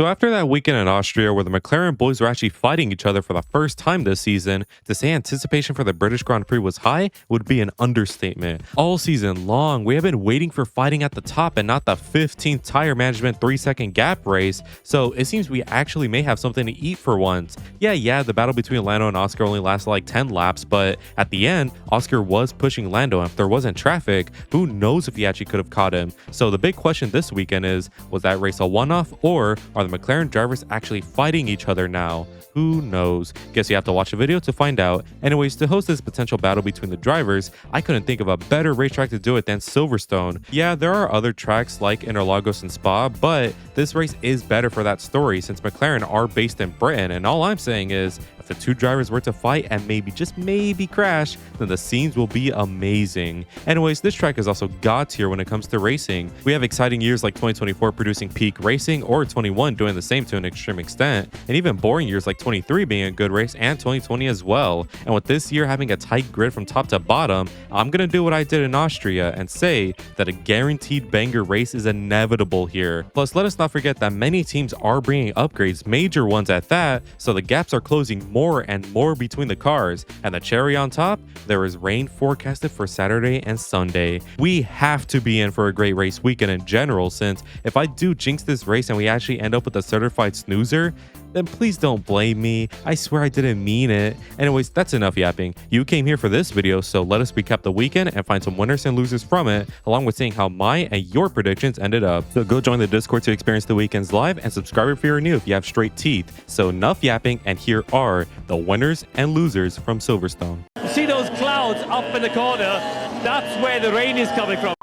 So after that weekend in Austria where the McLaren boys were actually fighting each other for the first time this season, to say anticipation for the British Grand Prix was high would be an understatement. All season long, we have been waiting for fighting at the top and not the 15th tire management 3-second gap race, so it seems we actually may have something to eat for once. Yeah, the battle between Lando and Oscar only lasted like 10 laps, but at the end, Oscar was pushing Lando, and if there wasn't traffic, who knows if he actually could have caught him. So the big question this weekend is, was that race a one-off, or are the McLaren drivers actually fighting each other now? Who knows? Guess you have to watch the video to find out. Anyways, to host this potential battle between the drivers, I couldn't think of a better racetrack to do it than Silverstone. Yeah, there are other tracks like Interlagos and Spa, but this race is better for that story since McLaren are based in Britain, and all I'm saying is, if the two drivers were to fight and just maybe crash, then the scenes will be amazing. Anyways, this track is also god tier when it comes to racing. We have exciting years like 2024 producing peak racing, or 21 doing the same to an extreme extent, and even boring years like 23 being a good race, and 2020 as well. And with this year having a tight grid from top to bottom, I'm gonna do what I did in Austria and say that a guaranteed banger race is inevitable here. Plus, let us not forget that many teams are bringing upgrades, major ones at that, so the gaps are closing more and more between the cars. And the cherry on top, there is rain forecasted for Saturday and Sunday. We have to be in for a great race weekend in general, since if I do jinx this race and we actually end up with a certified snoozer, then please don't blame me. I swear I didn't mean it. Anyways, that's enough yapping. You came here for this video, so let us recap the weekend and find some winners and losers from it, along with seeing how my and your predictions ended up. So go join the Discord to experience the weekends live, and subscribe if you're new if you have straight teeth. So enough yapping, and here are the winners and losers from Silverstone. See those clouds up in the corner? That's where the rain is coming from.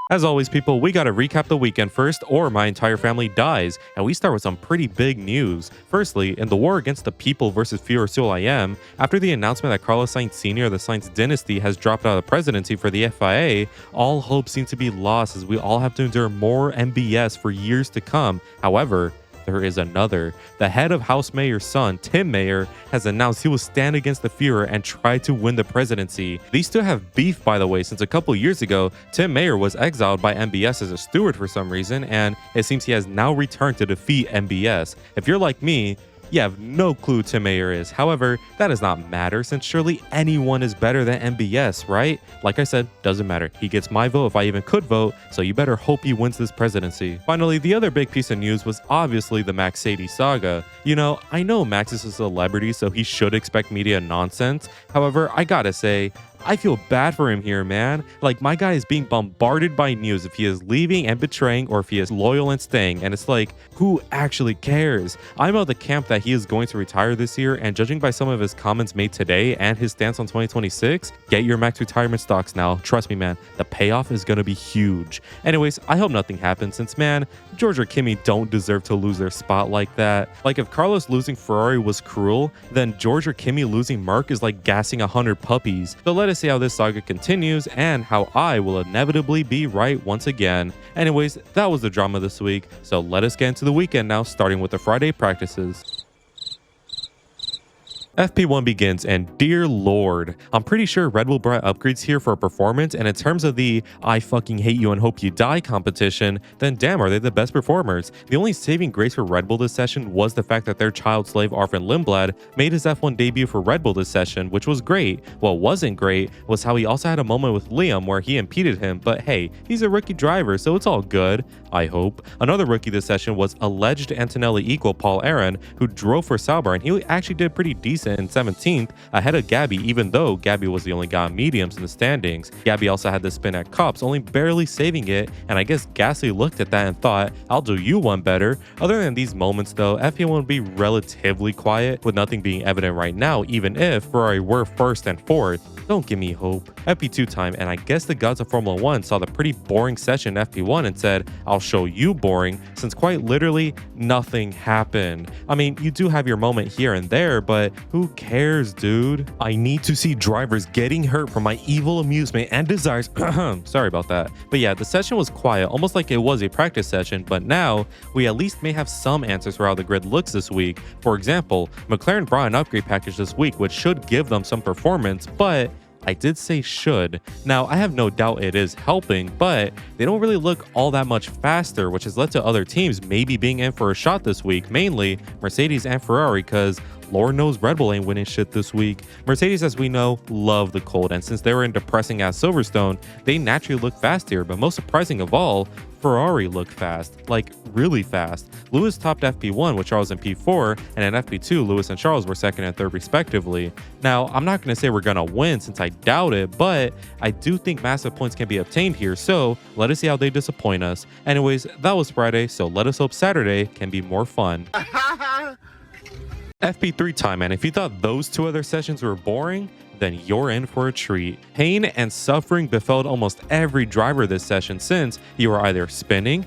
As always, people, we gotta recap the weekend first, or my entire family dies, and we start with some pretty big news. Firstly, in the war against the people versus Fior Sul IM, after the announcement that Carlos Sainz Sr. of the Sainz dynasty has dropped out of the presidency for the FIA, all hope seems to be lost as we all have to endure more MBS for years to come. However, there is another. The head of House Mayor's son, Tim Mayor, has announced he will stand against the Führer and try to win the presidency. These two have beef, by the way, since a couple years ago, Tim Mayor was exiled by MBS as a steward for some reason, and it seems he has now returned to defeat MBS. If you're like me, you have no clue who Tim Mayor is. However, that does not matter since surely anyone is better than MBS, right? Like I said, doesn't matter. He gets my vote if I even could vote, so you better hope he wins this presidency. Finally, the other big piece of news was obviously the Max Sadie saga. You know, I know Max is a celebrity, so he should expect media nonsense. However, I gotta say, I feel bad for him here, man. Like, my guy is being bombarded by news if he is leaving and betraying or if he is loyal and staying, and it's like, who actually cares? I'm of the camp that he is going to retire this year, and judging by some of his comments made today and his stance on 2026, get your Max retirement stocks now. Trust me, man, the payoff is gonna be huge. Anyways, I hope nothing happens since, man, George or Kimi don't deserve to lose their spot like that. Like, if Carlos losing Ferrari was cruel, then George or Kimi losing Mark is like gassing 100 puppies. So let us see how this saga continues and how I will inevitably be right once again. Anyways, that was the drama this week, so let us get into the weekend now, starting with the Friday practices. FP1 begins, and dear lord, I'm pretty sure Red Bull brought upgrades here for performance, and in terms of the I fucking hate you and hope you die competition, then damn, are they the best performers. The only saving grace for Red Bull this session was the fact that their child slave Arvin Lindblad made his F1 debut for Red Bull this session, which was great. What wasn't great was how he also had a moment with Liam where he impeded him, but hey, he's a rookie driver, so it's all good, I hope. Another rookie this session was alleged Antonelli equal Paul Aaron, who drove for Sauber, and he actually did pretty decent in 17th ahead of Gabby, even though Gabby was the only guy on mediums in the standings. Gabby also had the spin at Cups, only barely saving it, and I guess Gasly looked at that and thought, I'll do you one better. Other than these moments though, FP1 would be relatively quiet, with nothing being evident right now, even if Ferrari were first and fourth. Don't give me hope. FP2 time, and I guess the gods of Formula 1 saw the pretty boring session in FP1 and said, I'll show you boring, since quite literally nothing happened. I mean, you do have your moment here and there, but who cares, dude? I need to see drivers getting hurt for my evil amusement and desires. Sorry about that. But yeah, the session was quiet, almost like it was a practice session, but now we at least may have some answers for how the grid looks this week. For example, McLaren brought an upgrade package this week, which should give them some performance, but I did say should. Now, I have no doubt it is helping, but they don't really look all that much faster, which has led to other teams maybe being in for a shot this week, mainly Mercedes and Ferrari, because Lord knows Red Bull ain't winning shit this week. Mercedes, as we know, love the cold, and since they were in depressing ass Silverstone, they naturally look fast here, but most surprising of all, Ferrari looked fast, like really fast. Lewis topped FP1 with Charles in P4, and in FP2, Lewis and Charles were second and third respectively. Now, I'm not going to say we're going to win since I doubt it, but I do think massive points can be obtained here, so let us see how they disappoint us. Anyways, that was Friday, so let us hope Saturday can be more fun. FP3 time, and if you thought those two other sessions were boring, then you're in for a treat. Pain and suffering befell almost every driver this session since you were either spinning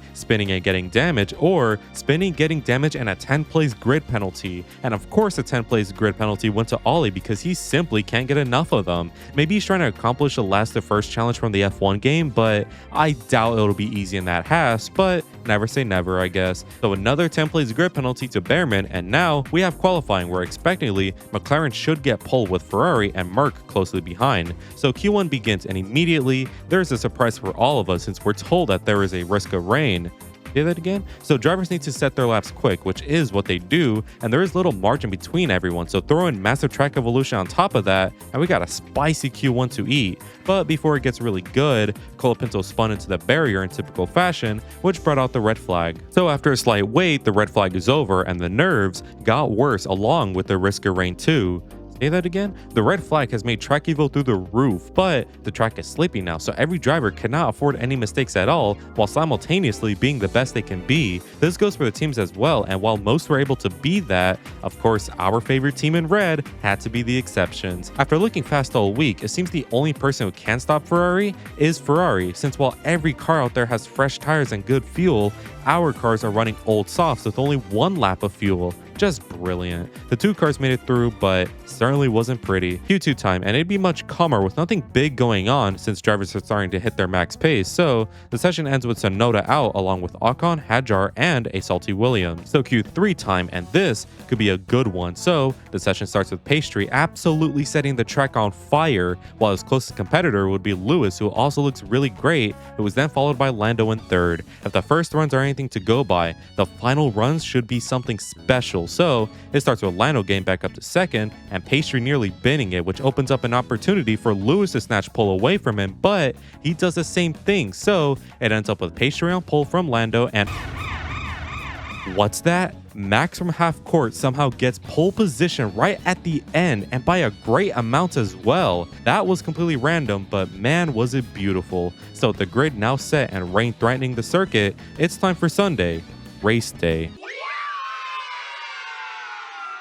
and getting damage, or spinning, getting damage, and a 10th place grid penalty. And of course, the 10th place grid penalty went to Ollie because he simply can't get enough of them. Maybe he's trying to accomplish the last to first challenge from the F1 game, but I doubt it'll be easy in that Haas, but never say never, I guess. So another 10th place grid penalty to Behrman, and now we have qualifying where expectantly McLaren should get pole with Ferrari and Merc closely behind. So Q1 begins, and immediately there's a surprise for all of us since we're told that there is a risk of rain. Say that again? So drivers need to set their laps quick, which is what they do, and there is little margin between everyone, so throw in massive track evolution on top of that, and we got a spicy Q1 to eat. But before it gets really good, Colapinto spun into the barrier in typical fashion, which brought out the red flag. So after a slight wait, the red flag is over, and the nerves got worse along with the risk of rain too. Say that again? The red flag has made track evo through the roof, but the track is sleepy now, so every driver cannot afford any mistakes at all while simultaneously being the best they can be. This goes for the teams as well, and while most were able to be that, of course our favorite team in red had to be the exceptions. After looking fast all week, it seems the only person who can stop Ferrari is Ferrari, since while every car out there has fresh tires and good fuel, our cars are running old softs with only one lap of fuel. Just brilliant. The two cars made it through, but certainly wasn't pretty. Q2 time, and it'd be much calmer with nothing big going on since drivers are starting to hit their max pace, so the session ends with Tsunoda out along with Ocon, Hadjar, and a salty Williams. So Q3 time, and this could be a good one. So the session starts with Pastry absolutely setting the track on fire, while his closest competitor would be Lewis, who also looks really great. It was then followed by Lando in third. If the first runs are anything to go by, the final runs should be something special. So it starts with Lando getting back up to second and Pastry nearly binning it, which opens up an opportunity for Lewis to snatch pole away from him, but he does the same thing. So it ends up with Pastry on pole from Lando, and what's that? Max from half court somehow gets pole position right at the end, and by a great amount as well. That was completely random, but man was it beautiful. So with the grid now set and rain threatening the circuit, it's time for Sunday, race day.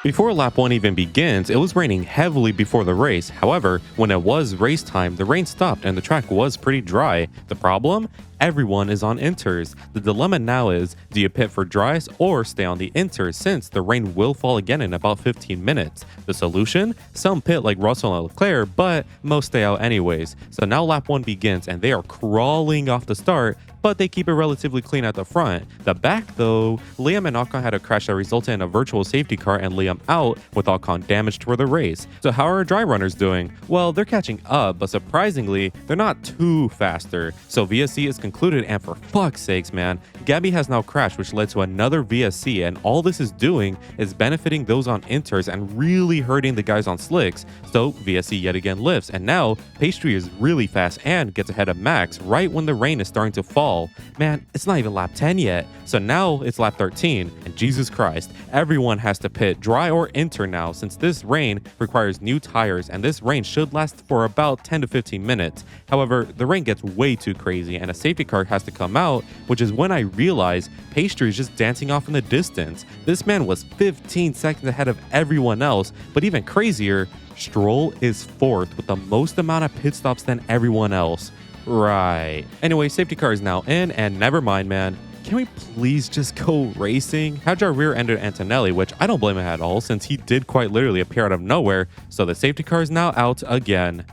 Before lap 1 even begins, it was raining heavily before the race. However, when it was race time, the rain stopped and the track was pretty dry. The problem? Everyone is on inters. The dilemma now is, do you pit for dries or stay on the inters since the rain will fall again in about 15 minutes? The solution? Some pit like Russell and Leclerc, but most stay out anyways. So now lap 1 begins and they are crawling off the start, but they keep it relatively clean at the front. The back though, Liam and Ocon had a crash that resulted in a virtual safety car and Liam out, with Ocon damaged for the race. So how are our dry runners doing? Well, they're catching up, but surprisingly, they're not too faster. So VSC is concluded, and for fuck's sakes, man, Gabby has now crashed, which led to another VSC, and all this is doing is benefiting those on inters and really hurting the guys on slicks. So VSC yet again lifts, and now Pastry is really fast and gets ahead of Max right when the rain is starting to fall. Man, it's not even lap 10 yet. So now it's lap 13, and Jesus Christ, everyone has to pit dry or inter now since this rain requires new tires, and this rain should last for about 10 to 15 minutes. However, the rain gets way too crazy and a safety car has to come out, which is when I realize Pastry is just dancing off in the distance. This man was 15 seconds ahead of everyone else, but even crazier, Stroll is fourth with the most amount of pit stops than everyone else. Right. Anyway, safety car is now in, and never mind, man. Can we please just go racing? Hadjar rear-ended Antonelli, which I don't blame him at all since he did quite literally appear out of nowhere, so the safety car is now out again.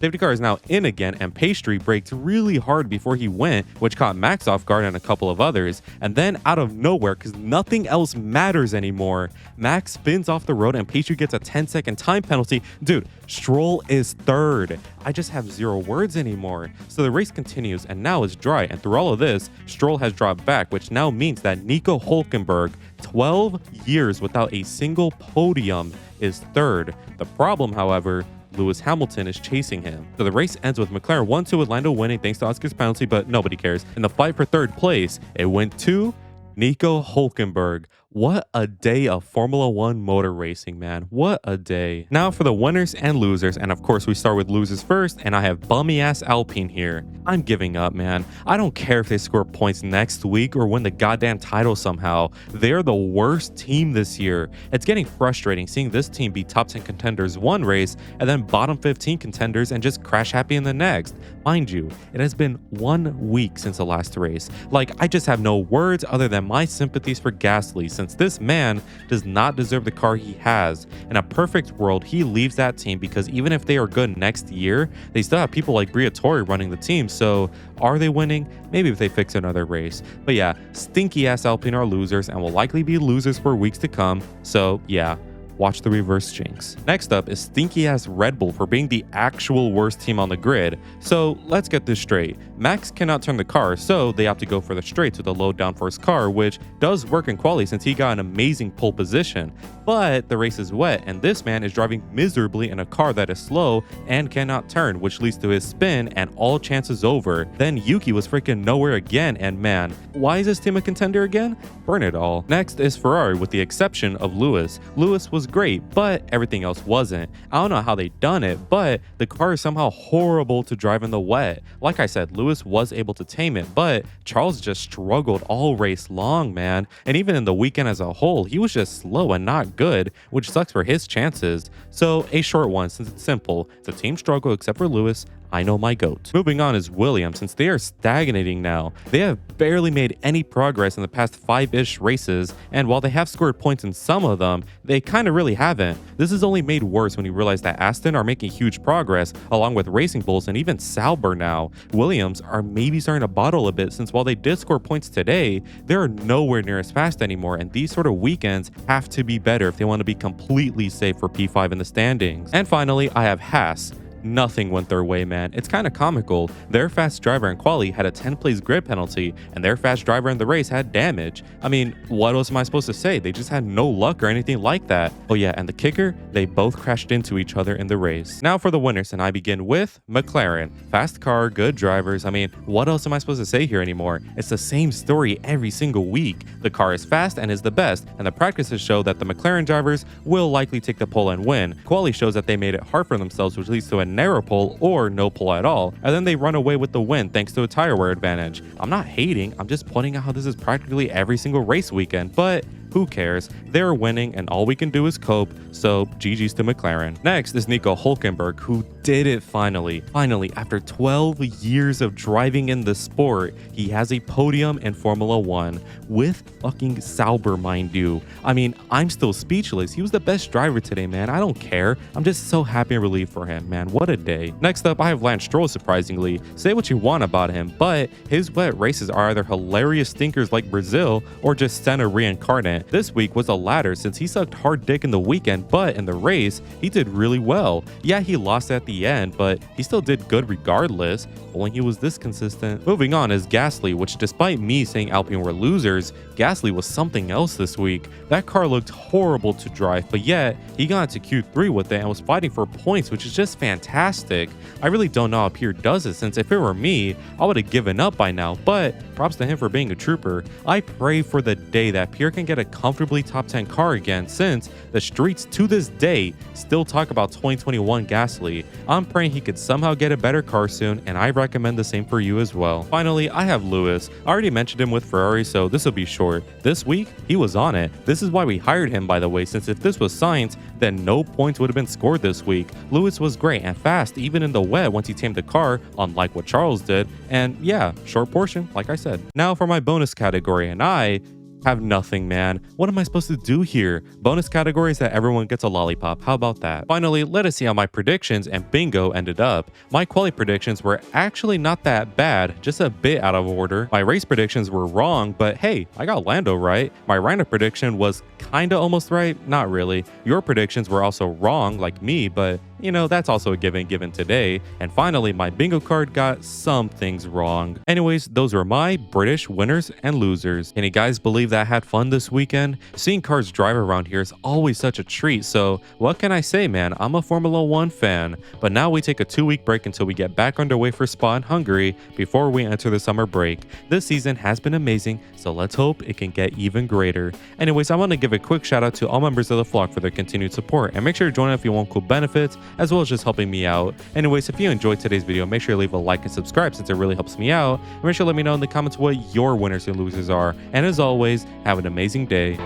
Safety car is now in again, and Pastry braked really hard before he went, which caught Max off guard and a couple of others. And then out of nowhere, because nothing else matters anymore, Max spins off the road and Pastry gets a 10-second time penalty. Dude, Stroll is third. I just have zero words anymore. So the race continues, and now it's dry, and through all of this, Stroll has dropped back, which now means that Nico Hülkenberg, 12 years without a single podium, is third. The problem, however, Lewis Hamilton is chasing him. So the race ends with McLaren 1-2 with Lando winning thanks to Oscar's penalty, but nobody cares. In the fight for third place, it went to Nico Hülkenberg. What a day of Formula One motor racing, man. What a day. Now for the winners and losers, and of course we start with losers first, and I have bummy ass Alpine here. I'm giving up, man. I don't care if they score points next week or win the goddamn title somehow. They're the worst team this year. It's getting frustrating seeing this team be top 10 contenders one race and then bottom 15 contenders and just crash happy in the next. Mind you, it has been 1 week since the last race. Like, I just have no words other than my sympathies for Gasly, since this man does not deserve the car he has. In a perfect world, he leaves that team because even if they are good next year, they still have people like Briatore running the team. So are they winning? Maybe if they fix another race. But yeah, stinky ass Alpine are losers and will likely be losers for weeks to come. So yeah, watch the reverse jinx. Next up is stinky ass Red Bull for being the actual worst team on the grid. So let's get this straight. Max cannot turn the car, so they have to go for the straights with a low downforce car, which does work in quali since he got an amazing pole position. But the race is wet, and this man is driving miserably in a car that is slow and cannot turn, which leads to his spin and all chances over. Then Yuki was freaking nowhere again, and man, why is this team a contender again? Burn it all. Next is Ferrari, with the exception of Lewis. Lewis was great, but everything else wasn't. I don't know how they done it, but the car is somehow horrible to drive in the wet. Like I said, Lewis was able to tame it, but Charles just struggled all race long, man. And even in the weekend as a whole, he was just slow and not good, which sucks for his chances. So a short one, since it's simple. The team struggled except for Lewis. I know my GOAT. Moving on is Williams, since they are stagnating now. They have barely made any progress in the past 5-ish races, and while they have scored points in some of them, they kind of really haven't. This is only made worse when you realize that Aston are making huge progress, along with Racing Bulls and even Sauber now. Williams are maybe starting to bottle a bit, since while they did score points today, they are nowhere near as fast anymore, and these sort of weekends have to be better if they want to be completely safe for P5 in the standings. And finally, I have Haas. Nothing went their way, man. It's kind of comical. Their fast driver in quali had a 10th-place grid penalty, and their fast driver in the race had damage. I mean, what else am I supposed to say? They just had no luck or anything like that. Oh yeah, and the kicker, they both crashed into each other in the race. Now for the winners, and I begin with McLaren. Fast car, good drivers. I mean, what else am I supposed to say here anymore? It's the same story every single week. The car is fast and is the best, and the practices show that the McLaren drivers will likely take the pole and win. Quali shows that they made it hard for themselves, which leads to a narrow pole or no pole at all, and then they run away with the win thanks to a tire wear advantage. I'm not hating, I'm just pointing out how this is practically every single race weekend, but who cares? They're winning and all we can do is cope, so GG's to McLaren. Next is Nico Hülkenberg, who did it finally. Finally, after 12 years of driving in the sport, he has a podium in Formula One with fucking Sauber, mind you. I mean, I'm still speechless. He was the best driver today, man. I don't care. I'm just so happy and relieved for him, man. What a day. Next up, I have Lance Stroll, surprisingly. Say what you want about him, but his wet races are either hilarious stinkers like Brazil or just Senna reincarnate. This week was the latter, since he sucked hard dick in the weekend, but in the race, he did really well. Yeah, he lost at the end, but he still did good regardless, only he was this consistent. Moving on is Gasly, which despite me saying Alpine were losers, Gasly was something else this week. That car looked horrible to drive, but yet he got into Q3 with it and was fighting for points, which is just fantastic. I really don't know how Pierre does it, since if it were me, I would have given up by now, but props to him for being a trooper. I pray for the day that Pierre can get a comfortably top 10 car again, since the streets to this day still talk about 2021 Gasly. I'm praying he could somehow get a better car soon, and I recommend the same for you as well. Finally, I have Lewis. I already mentioned him with Ferrari, so this will be short. This week, he was on it. This is why we hired him, by the way, since if this was science, then no points would have been scored this week. Lewis was great and fast, even in the wet once he tamed the car, unlike what Charles did. And yeah, short portion, like I said. Now for my bonus category, and I Have nothing, man. What am I supposed to do here? Bonus category is that everyone gets a lollipop. How about that? Finally, let us see how my predictions and bingo ended up. My quali predictions were actually not that bad, just a bit out of order. My race predictions were wrong, but hey, I got Lando right. My random prediction was kinda almost right, not really. Your predictions were also wrong, like me, but you know, that's also a given today. And finally, my bingo card got some things wrong. Anyways, those were my British winners and losers. Can you guys believe that I had fun this weekend? Seeing cars drive around here is always such a treat, so what can I say, man? I'm a Formula 1 fan. But now we take a 2-week break until we get back underway for Spa in Hungary before we enter the summer break. This season has been amazing, so let's hope it can get even greater. Anyways, I want to give a quick shout out to all members of the vlog for their continued support, and make sure to join if you want cool benefits, as well as just helping me out. Anyways, if you enjoyed today's video, make sure to leave a like and subscribe since it really helps me out. And make sure to let me know in the comments what your winners and losers are. And as always, have an amazing day.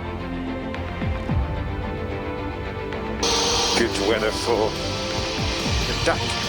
Good weather for the duck.